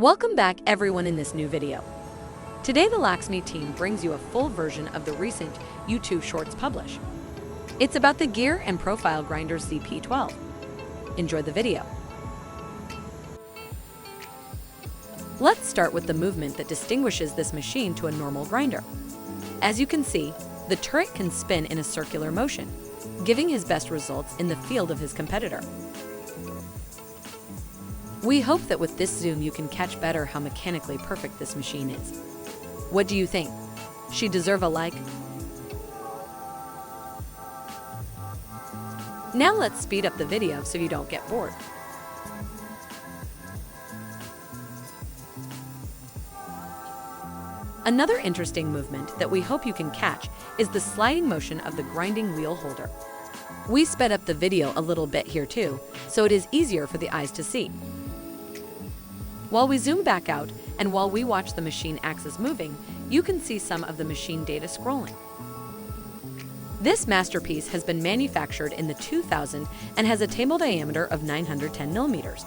Welcome back everyone in this new video. Today the Laxmi team brings you a full version of the recent YouTube Shorts publish. It's about the gear and profile grinder ZP12. Enjoy the video. Let's start with the movement that distinguishes this machine to a normal grinder. As you can see, the turret can spin in a circular motion, giving his best results in the field of his competitor. We hope that with this zoom you can catch better how mechanically perfect this machine is. What do you think? She deserve a like? Now let's speed up the video so you don't get bored. Another interesting movement that we hope you can catch is the sliding motion of the grinding wheel holder. We sped up the video a little bit here too, so it is easier for the eyes to see. While we zoom back out and while we watch the machine axis moving, you can see some of the machine data scrolling. This masterpiece has been manufactured in the 2000 and has a table diameter of 910 millimeters.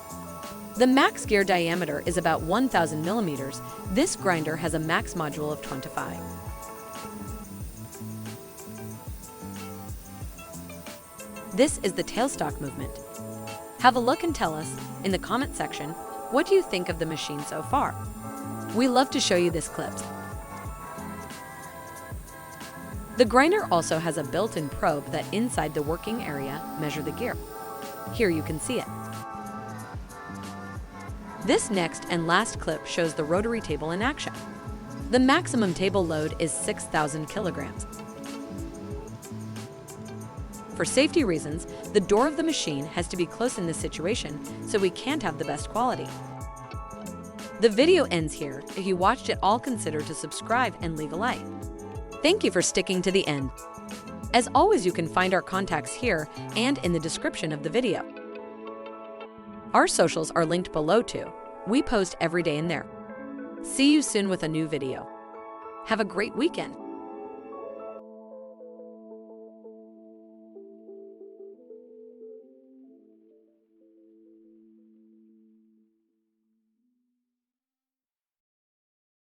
The max gear diameter is about 1000 millimeters. This grinder has a max module of 25. This is the tailstock movement. Have a look and tell us in the comment section, what do you think of the machine so far? We love to show you this clips. The grinder also has a built-in probe that inside the working area measure the gear. Here you can see it. This next and last clip shows the rotary table in action. The maximum table load is 6,000 kilograms. For safety reasons, the door of the machine has to be close in this situation so we can't have the best quality. The video ends here. If you watched it all, consider to subscribe and leave a like. Thank you for sticking to the end. As always, you can find our contacts here and in the description of the video. Our socials are linked below too. We post every day in there. See you soon with a new video. Have a great weekend.